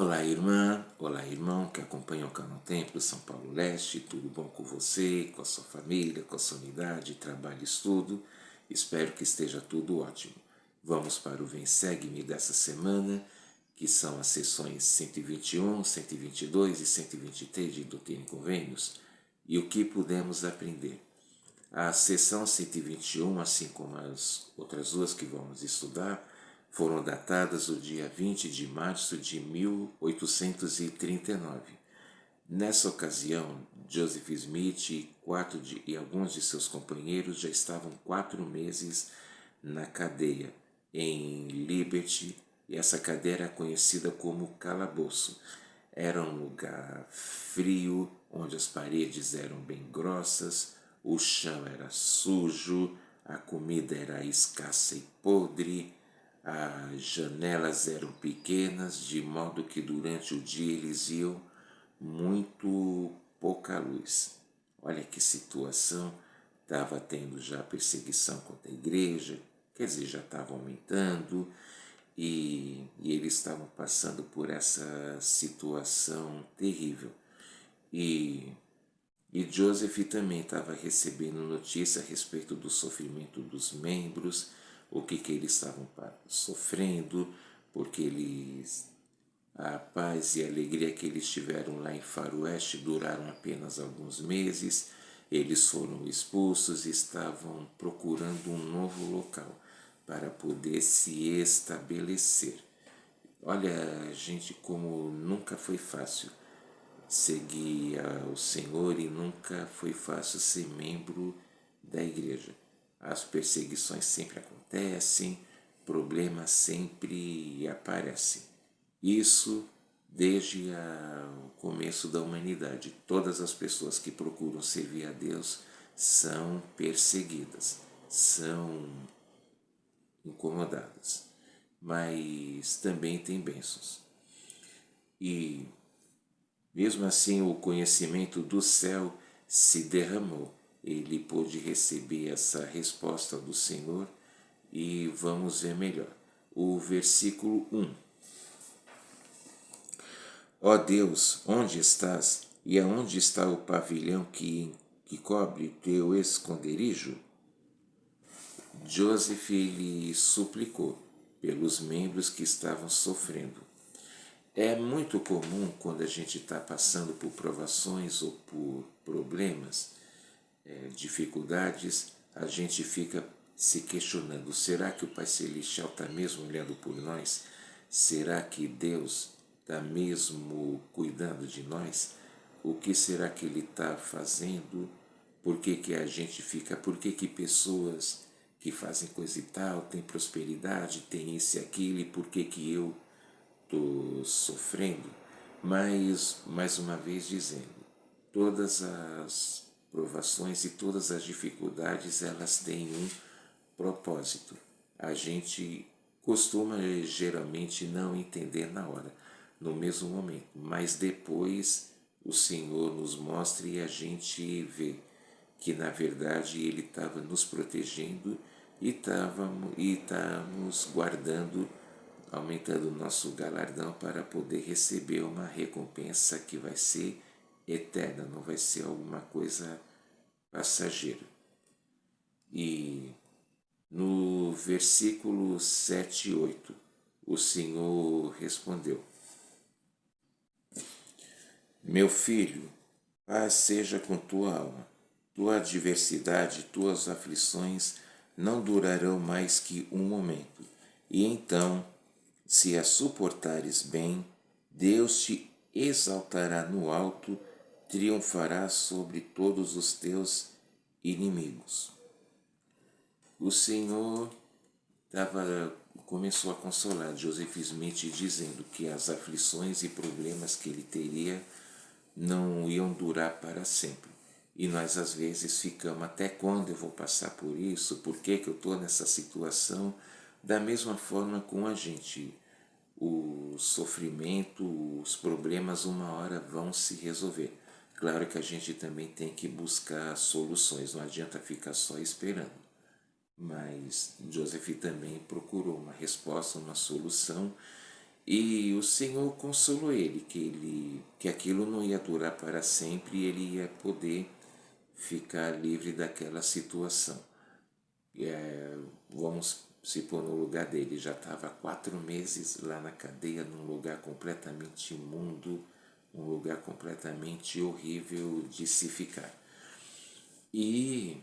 Olá, irmã, olá, irmão que acompanha o canal Templo São Paulo Leste, tudo bom com você, com a sua família, com a sua unidade, trabalho e estudo? Espero que esteja tudo ótimo. Vamos para o Vem Segue-me dessa semana, que são as sessões 121, 122 e 123 de Doutrina e Convênios, e o que pudemos aprender. A sessão 121, assim como as outras duas que vamos estudar, foram datadas o dia 20 de março de 1839. Nessa ocasião, Joseph Smith e alguns de seus companheiros já estavam 4 meses na cadeia, em Liberty, e essa cadeia era conhecida como calabouço. Era um lugar frio, onde as paredes eram bem grossas, o chão era sujo, a comida era escassa e podre, as janelas eram pequenas, de modo que durante o dia eles iam muito pouca luz. Olha que situação, estava tendo já perseguição contra a igreja, quer dizer, já estava aumentando, e eles estavam passando por essa situação terrível. E Joseph também estava recebendo notícia a respeito do sofrimento dos membros, o que eles estavam sofrendo, porque a paz e a alegria que eles tiveram lá em Faroeste duraram apenas alguns meses. Eles foram expulsos e estavam procurando um novo local para poder se estabelecer. Olha, gente, como nunca foi fácil seguir ao Senhor e nunca foi fácil ser membro da igreja. As perseguições sempre acontecem, problemas sempre aparecem. Isso desde o começo da humanidade. Todas as pessoas que procuram servir a Deus são perseguidas, são incomodadas, mas também tem bênçãos. E mesmo assim o conhecimento do céu se derramou. Ele pôde receber essa resposta do Senhor e vamos ver melhor. O versículo 1. Ó Deus, onde estás? E aonde está o pavilhão que cobre teu esconderijo? Joseph lhe suplicou pelos membros que estavam sofrendo. É muito comum quando a gente está passando por provações ou por problemas, dificuldades, a gente fica se questionando, será que o Pai Celestial está mesmo olhando por nós? Será que Deus está mesmo cuidando de nós? O que será que Ele está fazendo? Por que a gente fica? Por que pessoas que fazem coisa e tal, têm prosperidade, têm isso e aquilo, e por que eu estou sofrendo? Mas, mais uma vez dizendo, todas as provações e todas as dificuldades, elas têm um propósito. A gente costuma geralmente não entender na hora, no mesmo momento, mas depois o Senhor nos mostra e a gente vê que na verdade Ele estava nos protegendo e está nos guardando, aumentando o nosso galardão para poder receber uma recompensa que vai ser eterna, não vai ser alguma coisa passageira. E no versículo 7 e 8, o Senhor respondeu: Meu filho, paz seja com tua alma. Tua adversidade, tuas aflições não durarão mais que um momento. E então, se as suportares bem, Deus te exaltará no alto, triunfará sobre todos os teus inimigos. O Senhor começou a consolar Joseph Smith dizendo que as aflições e problemas que ele teria não iam durar para sempre. E nós às vezes ficamos, até quando eu vou passar por isso? Por que eu estou nessa situação? Da mesma forma com a gente, o sofrimento, os problemas uma hora vão se resolver. Claro que a gente também tem que buscar soluções, não adianta ficar só esperando. Mas Joseph também procurou uma resposta, uma solução, E o Senhor consolou que aquilo não ia durar para sempre e ele ia poder ficar livre daquela situação. Vamos se pôr no lugar dele, já estava 4 meses lá na cadeia, num lugar completamente imundo, um lugar completamente horrível de se ficar. E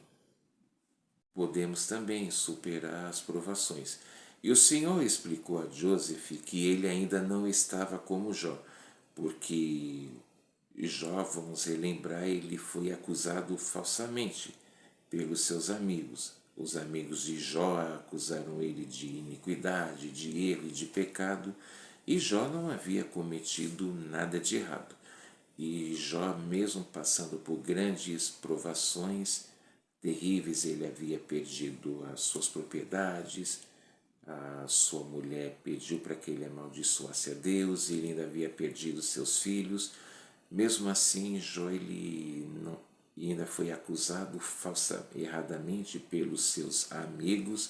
podemos também superar as provações. E o Senhor explicou a Joseph que ele ainda não estava como Jó, porque Jó, vamos relembrar, ele foi acusado falsamente pelos seus amigos. Os amigos de Jó acusaram ele de iniquidade, de erro e de pecado, e Jó não havia cometido nada de errado. E Jó, mesmo passando por grandes provações terríveis, ele havia perdido as suas propriedades, a sua mulher pediu para que ele amaldiçoasse a Deus, ele ainda havia perdido seus filhos. Mesmo assim, Jó ele não, ainda foi acusado erradamente pelos seus amigos.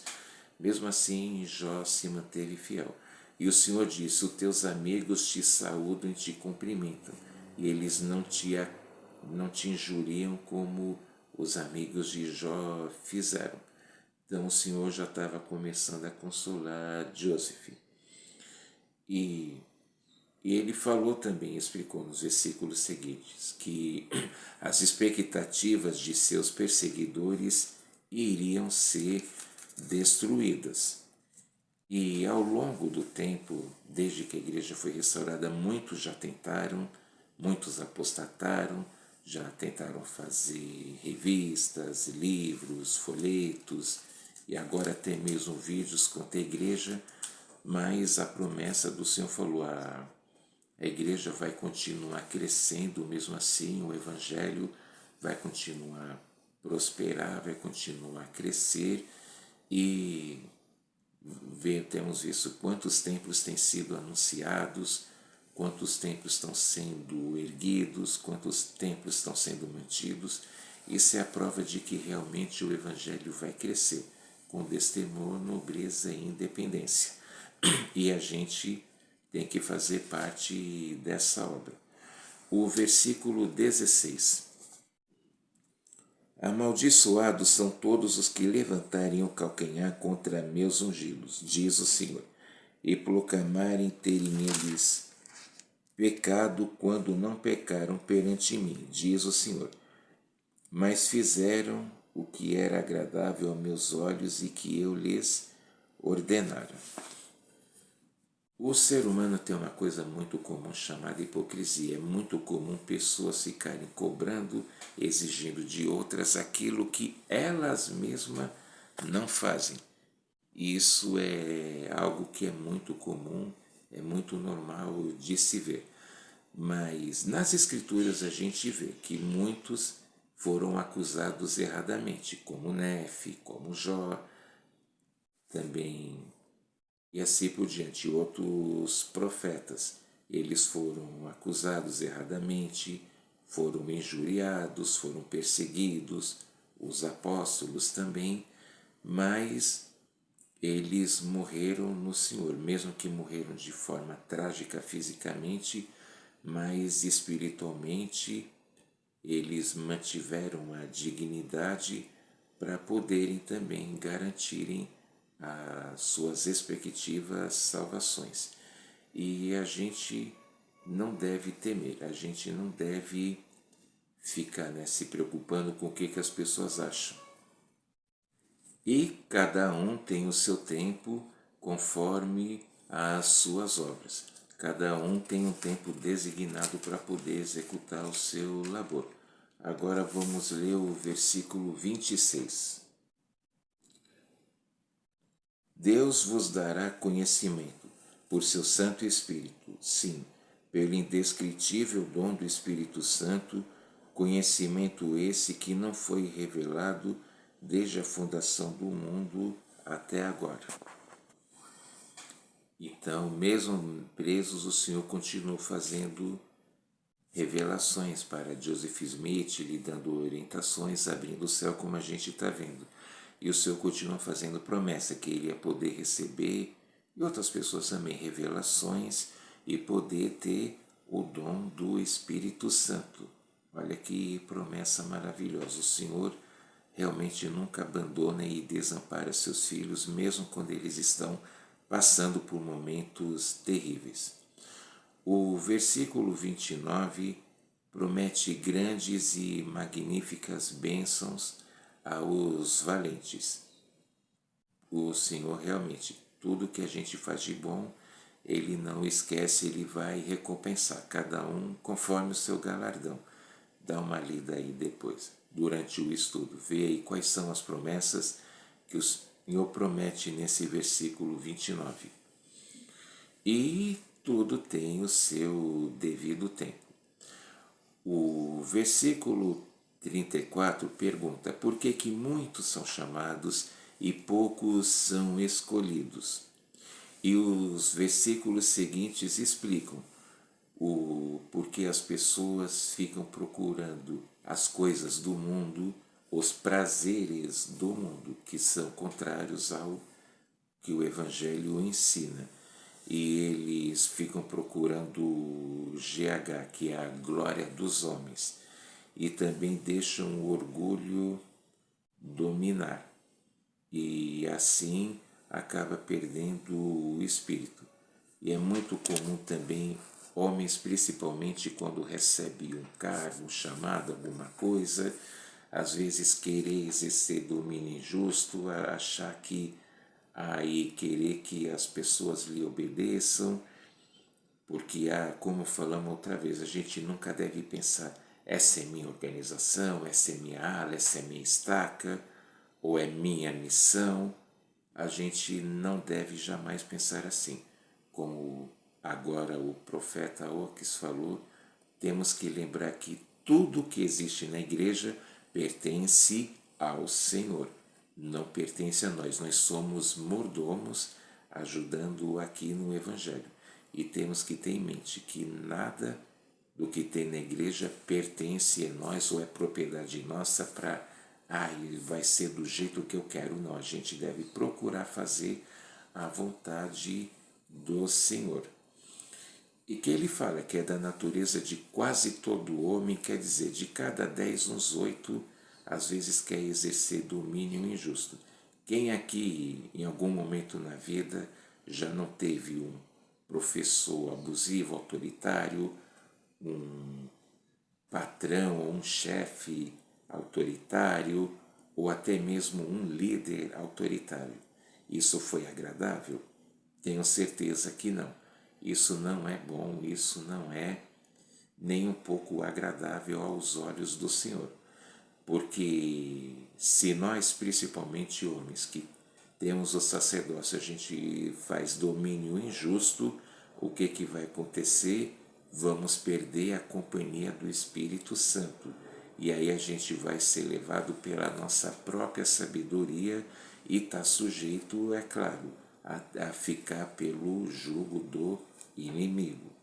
Mesmo assim, Jó se manteve fiel. E o Senhor disse: os teus amigos te saúdam e te cumprimentam, e eles não te injuriam como os amigos de Jó fizeram. Então o Senhor já estava começando a consolar Joseph. E ele falou também, explicou nos versículos seguintes, que as expectativas de seus perseguidores iriam ser destruídas. E ao longo do tempo, desde que a igreja foi restaurada, muitos já tentaram, muitos apostataram, já tentaram fazer revistas, livros, folhetos e agora até mesmo vídeos contra a igreja, mas a promessa do Senhor falou: a igreja vai continuar crescendo, mesmo assim o evangelho vai continuar prosperar, vai continuar a crescer. E temos visto quantos templos têm sido anunciados, quantos templos estão sendo erguidos, quantos templos estão sendo mantidos. Isso é a prova de que realmente o evangelho vai crescer, com destemor, nobreza e independência. E a gente tem que fazer parte dessa obra. O versículo 16. Amaldiçoados são todos os que levantarem o calcanhar contra meus ungidos, diz o Senhor, e proclamarem terem neles pecado quando não pecaram perante mim, diz o Senhor. Mas fizeram o que era agradável aos meus olhos e que eu lhes ordenara. O ser humano tem uma coisa muito comum chamada hipocrisia. É muito comum pessoas ficarem cobrando, exigindo de outras aquilo que elas mesmas não fazem. Isso é algo que é muito comum, é muito normal de se ver. Mas nas escrituras a gente vê que muitos foram acusados erradamente, como Nefe, como Jó, também e assim por diante. Outros profetas, eles foram acusados erradamente, foram injuriados, foram perseguidos, os apóstolos também, mas eles morreram no Senhor, mesmo que morreram de forma trágica fisicamente, mas espiritualmente eles mantiveram a dignidade para poderem também garantirem as suas respectivas salvações. E a gente não deve temer, a gente não deve ficar se preocupando com o que as pessoas acham. E cada um tem o seu tempo conforme as suas obras. Cada um tem um tempo designado para poder executar o seu labor. Agora vamos ler o versículo 26. Deus vos dará conhecimento por seu Santo Espírito, sim, pelo indescritível dom do Espírito Santo, conhecimento esse que não foi revelado desde a fundação do mundo até agora. Então, mesmo presos, o Senhor continuou fazendo revelações para Joseph Smith, lhe dando orientações, abrindo o céu como a gente está vendo. E o Senhor continua fazendo promessa que ele ia poder receber e outras pessoas também revelações e poder ter o dom do Espírito Santo. Olha que promessa maravilhosa. O Senhor realmente nunca abandona e desampara seus filhos, mesmo quando eles estão passando por momentos terríveis. O versículo 29 promete grandes e magníficas bênçãos aos valentes. O Senhor realmente, tudo que a gente faz de bom, Ele não esquece, Ele vai recompensar cada um conforme o seu galardão. Dá uma lida aí depois, durante o estudo. Vê aí quais são as promessas que o Senhor promete nesse versículo 29. E tudo tem o seu devido tempo. O versículo 34 pergunta: por que muitos são chamados e poucos são escolhidos? E os versículos seguintes explicam o porquê as pessoas ficam procurando as coisas do mundo, os prazeres do mundo, que são contrários ao que o Evangelho ensina. E eles ficam procurando o GH, que é a glória dos homens, e também deixam o orgulho dominar, e assim acaba perdendo o espírito. E é muito comum também homens, principalmente quando recebem um cargo, um chamado, alguma coisa, às vezes querer exercer domínio injusto, achar que aí querer que as pessoas lhe obedeçam, porque como falamos outra vez, a gente nunca deve pensar: essa é minha organização, essa é minha ala, essa é minha estaca, ou é minha missão. A gente não deve jamais pensar assim. Como agora o profeta Oques falou, temos que lembrar que tudo que existe na igreja pertence ao Senhor, não pertence a nós. Nós somos mordomos ajudando aqui no Evangelho. E temos que ter em mente que nada do que tem na igreja pertence a nós ou é propriedade nossa para vai ser do jeito que eu quero. Não, a gente deve procurar fazer a vontade do Senhor. E que ele fala que é da natureza de quase todo homem, quer dizer, de cada 10, uns 8, às vezes quer exercer domínio injusto. Quem aqui, em algum momento na vida, já não teve um professor abusivo, autoritário, um patrão ou um chefe autoritário, ou até mesmo um líder autoritário? Isso foi agradável? Tenho certeza que não. Isso não é bom, isso não é nem um pouco agradável aos olhos do Senhor. Porque se nós, principalmente homens, que temos o sacerdócio, a gente faz domínio injusto, o que vai acontecer? Vamos perder a companhia do Espírito Santo. E aí a gente vai ser levado pela nossa própria sabedoria e está sujeito, é claro, a ficar pelo jugo do inimigo.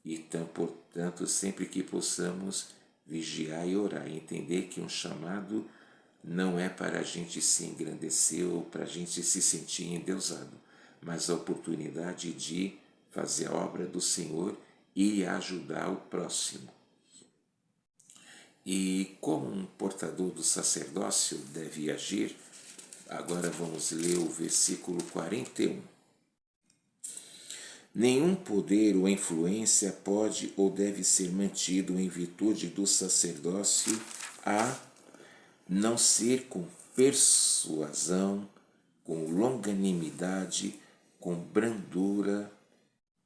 Então, portanto, sempre que possamos vigiar e orar, entender que um chamado não é para a gente se engrandecer ou para a gente se sentir endeusado, mas a oportunidade de fazer a obra do Senhor e ajudar o próximo. E como um portador do sacerdócio deve agir, agora vamos ler o versículo 41. Nenhum poder ou influência pode ou deve ser mantido em virtude do sacerdócio a não ser com persuasão, com longanimidade, com brandura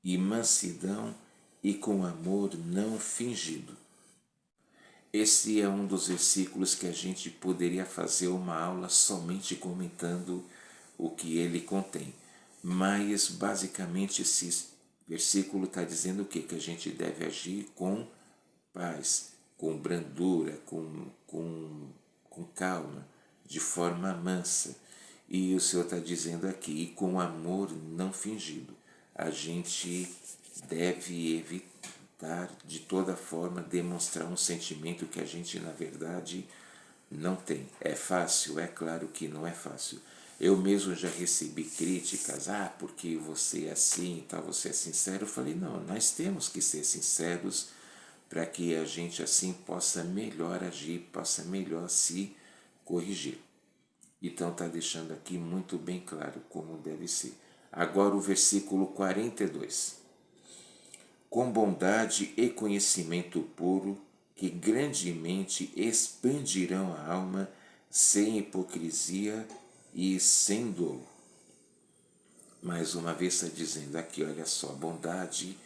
e mansidão e com amor não fingido. Esse é um dos versículos que a gente poderia fazer uma aula somente comentando o que ele contém. Mas, basicamente, esse versículo está dizendo o quê? Que a gente deve agir com paz, com brandura, com calma, de forma mansa. E o Senhor está dizendo aqui, com amor não fingido. A gente deve evitar de toda forma demonstrar um sentimento que a gente na verdade não tem. É fácil? É claro que não é fácil. Eu mesmo já recebi críticas, porque você é assim, tá, você é sincero. Eu falei, não, nós temos que ser sinceros para que a gente assim possa melhor agir, possa melhor se corrigir. Então está deixando aqui muito bem claro como deve ser. Agora o versículo 42. Com bondade e conhecimento puro, que grandemente expandirão a alma, sem hipocrisia e sem dolo. Mais uma vez está dizendo aqui, olha só, bondade,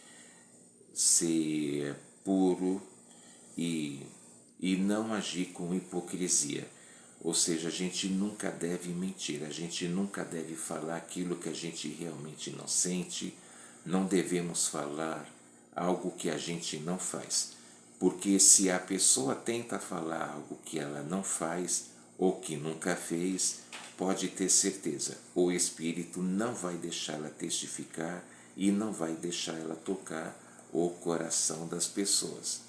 ser puro e não agir com hipocrisia. Ou seja, a gente nunca deve mentir, a gente nunca deve falar aquilo que a gente realmente não sente, não devemos falar algo que a gente não faz. Porque se a pessoa tenta falar algo que ela não faz ou que nunca fez, pode ter certeza, o Espírito não vai deixá-la testificar e não vai deixar ela tocar o coração das pessoas,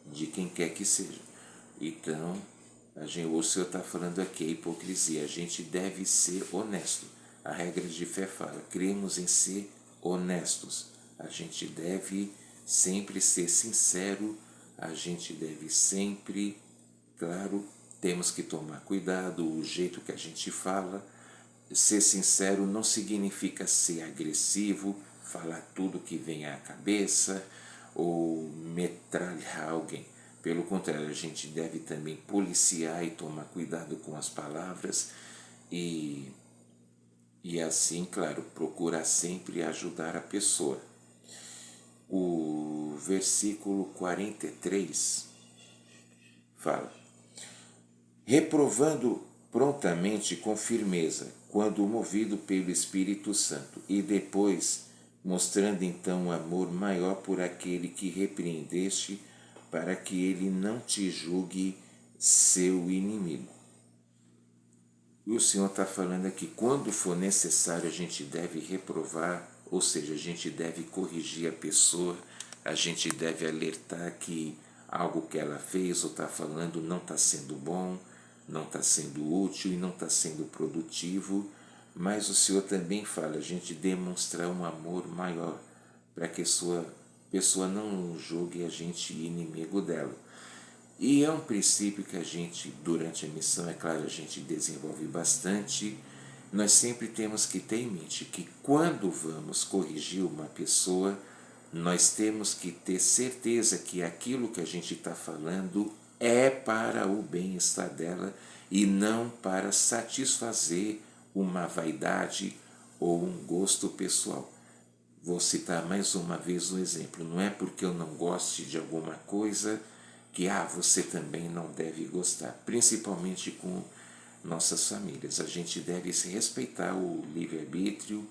de quem quer que seja. Então, o Senhor está falando aqui a hipocrisia. A gente deve ser honesto. A regra de fé fala, cremos em ser honestos. A gente deve sempre ser sincero, a gente deve sempre, claro, temos que tomar cuidado, o jeito que a gente fala. Ser sincero não significa ser agressivo, falar tudo que vem à cabeça ou metralhar alguém. Pelo contrário, a gente deve também policiar e tomar cuidado com as palavras e assim, claro, procurar sempre ajudar a pessoa. O versículo 43 fala: reprovando prontamente com firmeza, quando movido pelo Espírito Santo, e depois mostrando então um amor maior por aquele que repreendeste, para que ele não te julgue seu inimigo. E o Senhor está falando aqui, quando for necessário a gente deve reprovar, ou seja, a gente deve corrigir a pessoa, a gente deve alertar que algo que ela fez ou está falando não está sendo bom, não está sendo útil e não está sendo produtivo, mas o Senhor também fala, a gente demonstrar um amor maior para que a pessoa não julgue a gente inimigo dela. E é um princípio que a gente, durante a missão, é claro, a gente desenvolve bastante. Nós sempre temos que ter em mente que quando vamos corrigir uma pessoa, nós temos que ter certeza que aquilo que a gente está falando é para o bem-estar dela e não para satisfazer uma vaidade ou um gosto pessoal. Vou citar mais uma vez um exemplo. Não é porque eu não goste de alguma coisa que você também não deve gostar. Principalmente com nossas famílias. A gente deve se respeitar o livre-arbítrio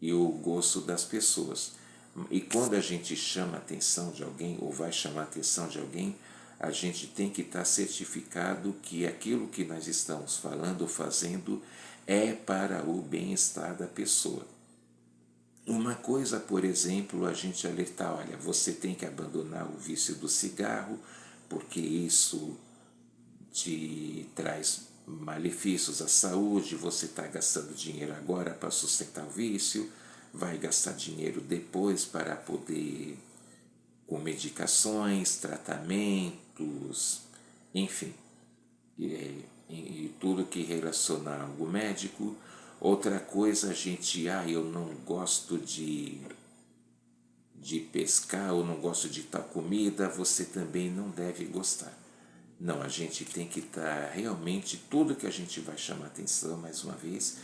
e o gosto das pessoas. E quando a gente chama a atenção de alguém ou vai chamar a atenção de alguém, a gente tem que estar certificado que aquilo que nós estamos falando ou fazendo é para o bem-estar da pessoa. Uma coisa, por exemplo, a gente alertar, olha, você tem que abandonar o vício do cigarro, porque isso te traz malefícios à saúde, você está gastando dinheiro agora para sustentar o vício, vai gastar dinheiro depois para poder, com medicações, tratamentos, enfim, e tudo que relaciona a algo médico. Outra coisa, a gente, eu não gosto de pescar, ou não gosto de tal comida, você também não deve gostar. Não, a gente tem que estar realmente, tudo que a gente vai chamar atenção, mais uma vez,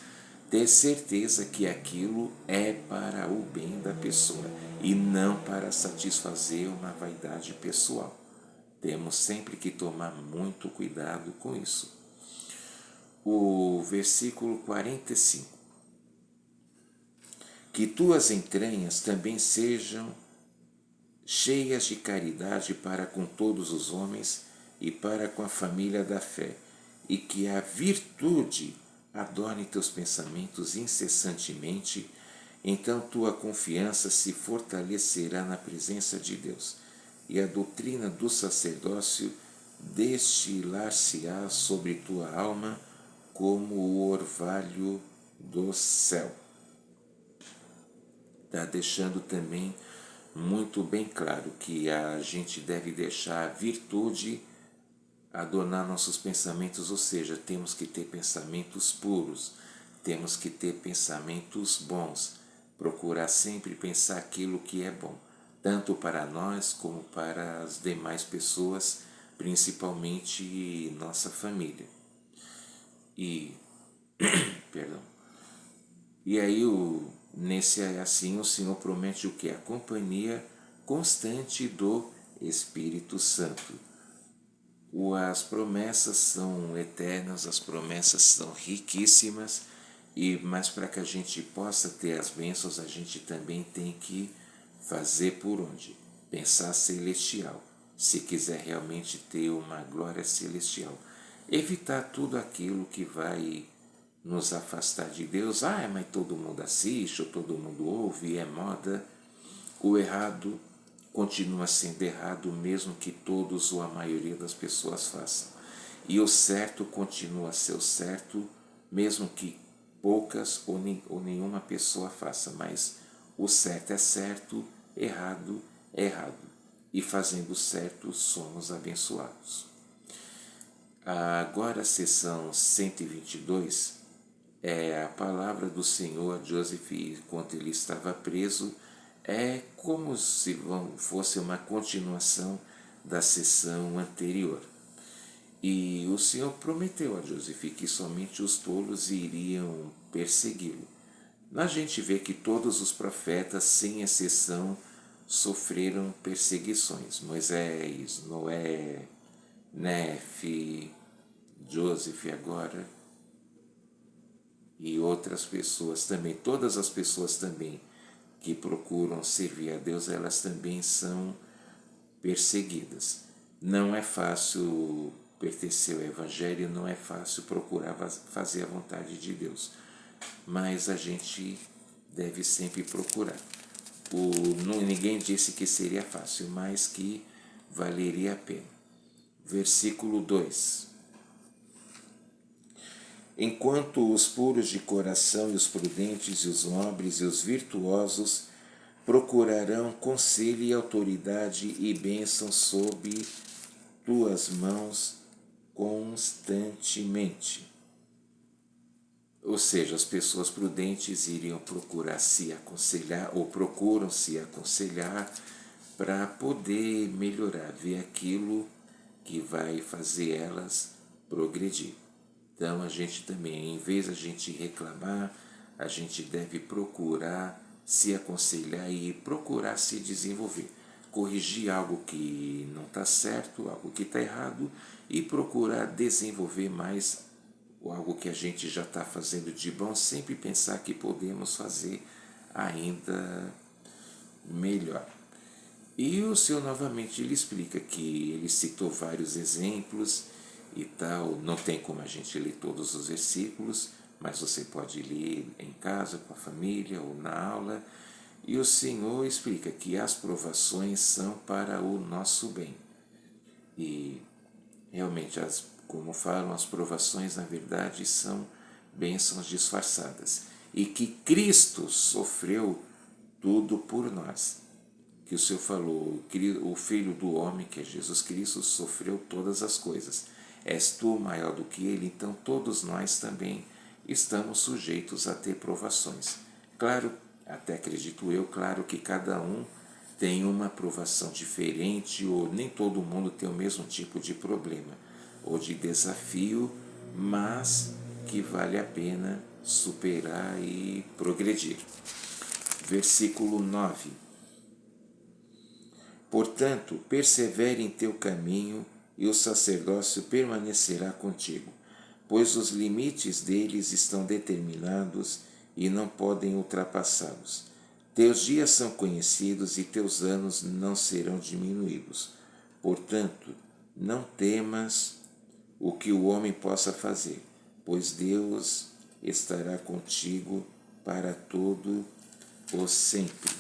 ter certeza que aquilo é para o bem da pessoa e não para satisfazer uma vaidade pessoal. Temos sempre que tomar muito cuidado com isso. O versículo 45. Que tuas entranhas também sejam cheias de caridade para com todos os homens e para com a família da fé, e que a virtude adorne teus pensamentos incessantemente, então tua confiança se fortalecerá na presença de Deus, e a doutrina do sacerdócio destilar-se-á sobre tua alma como o orvalho do céu. Está deixando também muito bem claro que a gente deve deixar a virtude adornar nossos pensamentos, ou seja, temos que ter pensamentos puros, temos que ter pensamentos bons, procurar sempre pensar aquilo que é bom, tanto para nós como para as demais pessoas, principalmente nossa família. E, perdão. E aí, nesse assim, o Senhor promete o que? A companhia constante do Espírito Santo. As promessas são eternas, as promessas são riquíssimas, mas para que a gente possa ter as bênçãos, a gente também tem que fazer por onde? Pensar celestial, se quiser realmente ter uma glória celestial. Evitar tudo aquilo que vai nos afastar de Deus. Mas todo mundo assiste, ou todo mundo ouve, é moda. O errado continua sendo errado, mesmo que todos ou a maioria das pessoas façam. E o certo continua a ser o certo, mesmo que poucas ou nenhuma pessoa faça. Mas o certo é certo, errado é errado. E fazendo o certo, somos abençoados. Agora a sessão 122 é a palavra do Senhor a Joseph enquanto ele estava preso. É como se fosse uma continuação da sessão anterior. E o Senhor prometeu a Joseph que somente os tolos iriam persegui-lo. A gente vê que todos os profetas, sem exceção, sofreram perseguições. Moisés, Noé, Nefe, Joseph agora e outras pessoas também. Todas as pessoas também que procuram servir a Deus, elas também são perseguidas. Não é fácil pertencer ao Evangelho, não é fácil procurar fazer a vontade de Deus, mas a gente deve sempre procurar. Ninguém disse que seria fácil, mas que valeria a pena. Versículo 2. Enquanto os puros de coração e os prudentes e os nobres e os virtuosos procurarão conselho e autoridade e bênção sob tuas mãos constantemente. Ou seja, as pessoas prudentes iriam procurar se aconselhar ou procuram se aconselhar para poder melhorar, ver aquilo que vai fazer elas progredir. Então a gente também, em vez de a gente reclamar, a gente deve procurar se aconselhar e procurar se desenvolver. Corrigir algo que não está certo, algo que está errado e procurar desenvolver mais algo que a gente já está fazendo de bom, sempre pensar que podemos fazer ainda melhor. E o Senhor novamente ele explica que ele citou vários exemplos e tal, não tem como a gente ler todos os versículos, mas você pode ler em casa, com a família ou na aula, e o Senhor explica que as provações são para o nosso bem. E realmente, como falam, as provações na verdade são bênçãos disfarçadas, e que Cristo sofreu tudo por nós. Que o Senhor falou, o Filho do Homem, que é Jesus Cristo, sofreu todas as coisas. És tu maior do que ele? Então todos nós também estamos sujeitos a ter provações. Claro, até acredito eu, claro que cada um tem uma provação diferente, ou nem todo mundo tem o mesmo tipo de problema ou de desafio, mas que vale a pena superar e progredir. Versículo 9. Portanto, persevere em teu caminho e o sacerdócio permanecerá contigo, pois os limites deles estão determinados e não podem ultrapassá-los. Teus dias são conhecidos e teus anos não serão diminuídos. Portanto, não temas o que o homem possa fazer, pois Deus estará contigo para todo o sempre.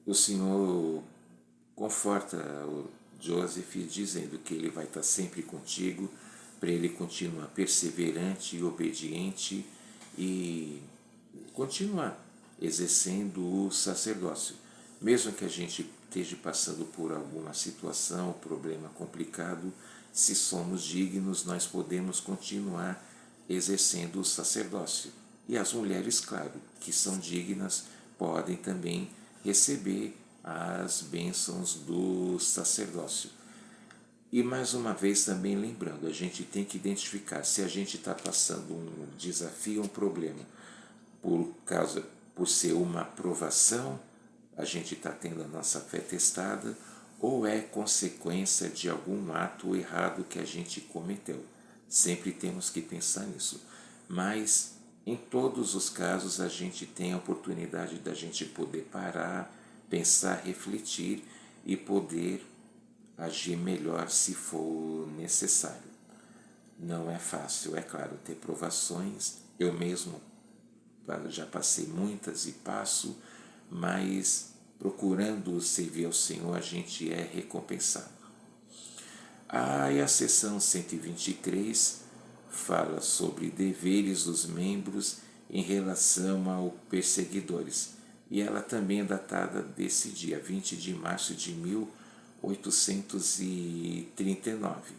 O Senhor conforta o Joseph dizendo que ele vai estar sempre contigo, para ele continuar perseverante e obediente e continuar exercendo o sacerdócio. Mesmo que a gente esteja passando por alguma situação, problema complicado, se somos dignos, nós podemos continuar exercendo o sacerdócio. E as mulheres, claro, que são dignas, podem também receber as bênçãos do sacerdócio. E mais uma vez também lembrando, a gente tem que identificar se a gente está passando um desafio, um problema, por ser uma provação, a gente está tendo a nossa fé testada, ou é consequência de algum ato errado que a gente cometeu. Sempre temos que pensar nisso. Mas em todos os casos a gente tem a oportunidade da gente poder parar, pensar, refletir e poder agir melhor se for necessário. Não é fácil, é claro, ter provações. Eu mesmo já passei muitas e passo, mas procurando servir ao Senhor a gente é recompensado. E a seção 123 fala sobre deveres dos membros em relação aos perseguidores. E ela também é datada desse dia, 20 de março de 1839.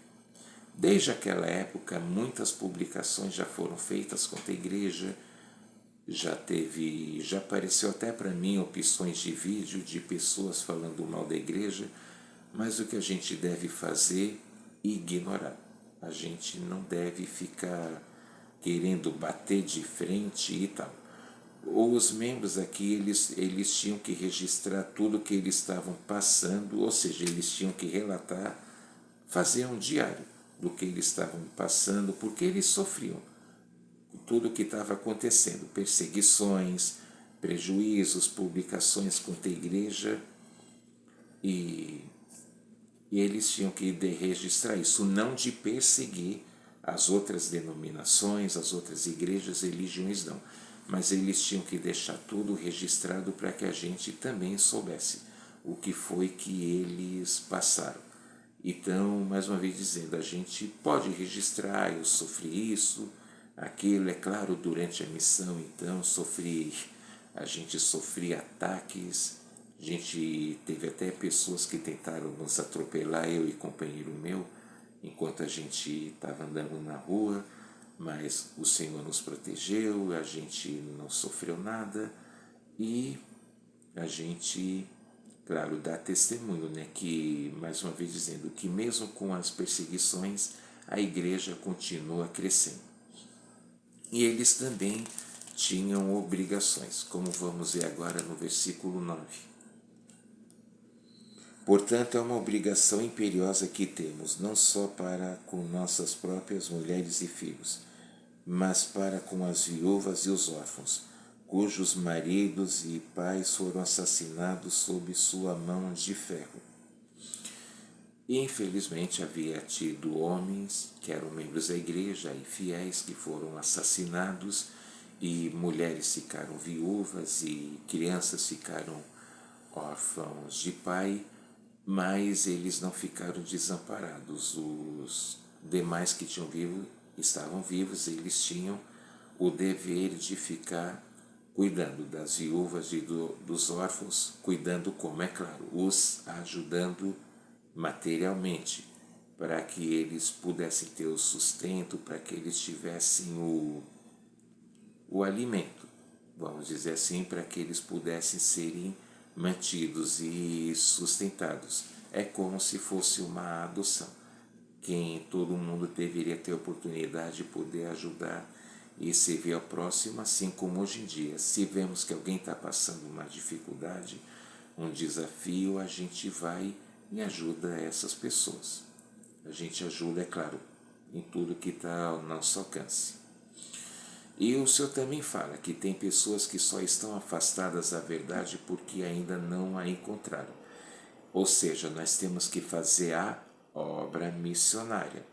Desde aquela época, muitas publicações já foram feitas contra a igreja, já apareceu até para mim opções de vídeo de pessoas falando mal da igreja, mas o que a gente deve fazer é ignorar. A gente não deve ficar querendo bater de frente e tal. Os membros aqui, eles tinham que registrar tudo que eles estavam passando, ou seja, eles tinham que relatar, fazer um diário do que eles estavam passando, porque eles sofriam tudo o que estava acontecendo, perseguições, prejuízos, publicações contra a igreja, e eles tinham que registrar isso, não de perseguir as outras denominações, as outras igrejas, religiões não, mas eles tinham que deixar tudo registrado para que a gente também soubesse o que foi que eles passaram. Então, mais uma vez dizendo, a gente pode registrar, eu sofri isso, aquilo, é claro, durante a missão, então, a gente sofria ataques, a gente teve até pessoas que tentaram nos atropelar, eu e companheiro meu, enquanto a gente estava andando na rua, mas o Senhor nos protegeu, a gente não sofreu nada e a gente, claro, dá testemunho, né, que, mais uma vez dizendo, que mesmo com as perseguições, a igreja continua crescendo. E eles também tinham obrigações, como vamos ver agora no versículo 9. Portanto, é uma obrigação imperiosa que temos, não só para com nossas próprias mulheres e filhos, mas para com as viúvas e os órfãos, cujos maridos e pais foram assassinados sob sua mão de ferro. E, infelizmente, havia tido homens que eram membros da igreja e fiéis que foram assassinados, e mulheres ficaram viúvas e crianças ficaram órfãos de pai, mas eles não ficaram desamparados. Os demais que estavam vivos, eles tinham o dever de ficar cuidando das viúvas e dos órfãos, cuidando, como é claro, os ajudando materialmente, para que eles pudessem ter o sustento, para que eles tivessem o alimento, vamos dizer assim, para que eles pudessem serem mantidos e sustentados. É como se fosse uma adoção. Todo mundo deveria ter a oportunidade de poder ajudar e servir ao próximo, assim como hoje em dia. Se vemos que alguém está passando uma dificuldade, um desafio, a gente vai e ajuda essas pessoas. A gente ajuda, é claro, em tudo que está ao nosso alcance. E o Senhor também fala que tem pessoas que só estão afastadas da verdade porque ainda não a encontraram. Ou seja, nós temos que fazer a obra missionária.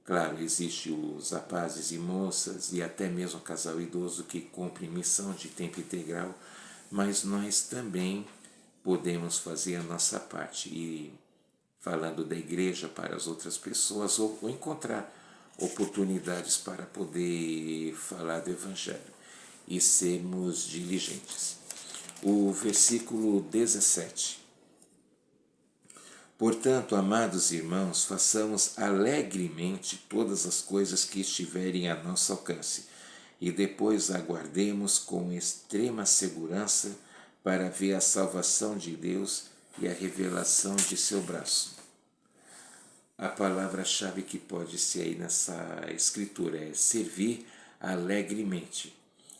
Claro, existe os rapazes e moças e até mesmo o casal idoso que cumpre missão de tempo integral, mas nós também podemos fazer a nossa parte e falando da igreja para as outras pessoas ou encontrar oportunidades para poder falar do Evangelho e sermos diligentes. O versículo 17. Portanto, amados irmãos, façamos alegremente todas as coisas que estiverem a nosso alcance, e depois aguardemos com extrema segurança para ver a salvação de Deus e a revelação de seu braço. A palavra-chave que pode ser aí nessa escritura é servir alegremente.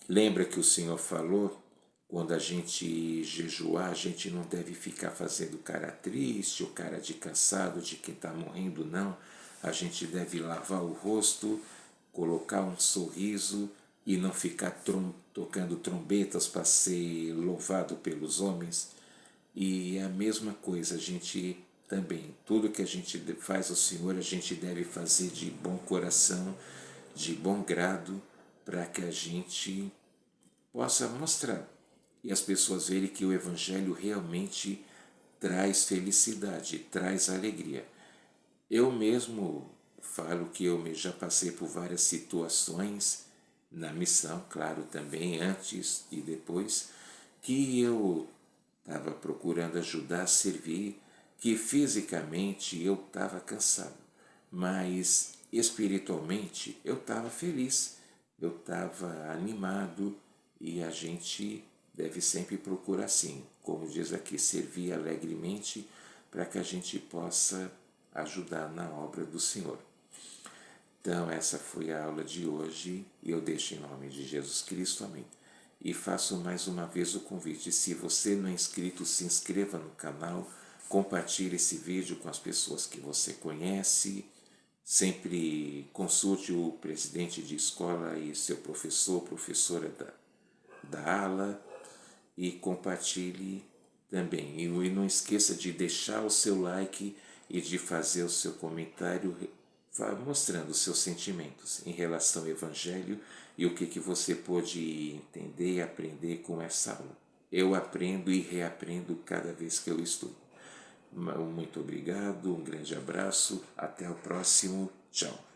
Lembra que o Senhor falou, quando a gente jejuar, a gente não deve ficar fazendo cara triste ou cara de cansado, de quem está morrendo, não. A gente deve lavar o rosto, colocar um sorriso e não ficar tocando trombetas para ser louvado pelos homens. E a mesma coisa, a gente também, tudo que a gente faz ao Senhor, a gente deve fazer de bom coração, de bom grado, para que a gente possa mostrar e as pessoas verem que o Evangelho realmente traz felicidade, traz alegria. Eu mesmo falo que eu já passei por várias situações na missão, claro, também antes e depois, que eu estava procurando ajudar, servir, que fisicamente eu estava cansado, mas espiritualmente eu estava feliz, eu estava animado e a gente deve sempre procurar assim, como diz aqui, servir alegremente para que a gente possa ajudar na obra do Senhor. Então, essa foi a aula de hoje e eu deixo em nome de Jesus Cristo, amém. E faço mais uma vez o convite, se você não é inscrito, se inscreva no canal, compartilhe esse vídeo com as pessoas que você conhece, sempre consulte o presidente de escola e seu professor, professora da ala e compartilhe também. E não esqueça de deixar o seu like e de fazer o seu comentário mostrando os seus sentimentos em relação ao Evangelho e o que você pôde entender e aprender com essa aula. Eu aprendo e reaprendo cada vez que eu estudo. Muito obrigado, um grande abraço, até o próximo, tchau.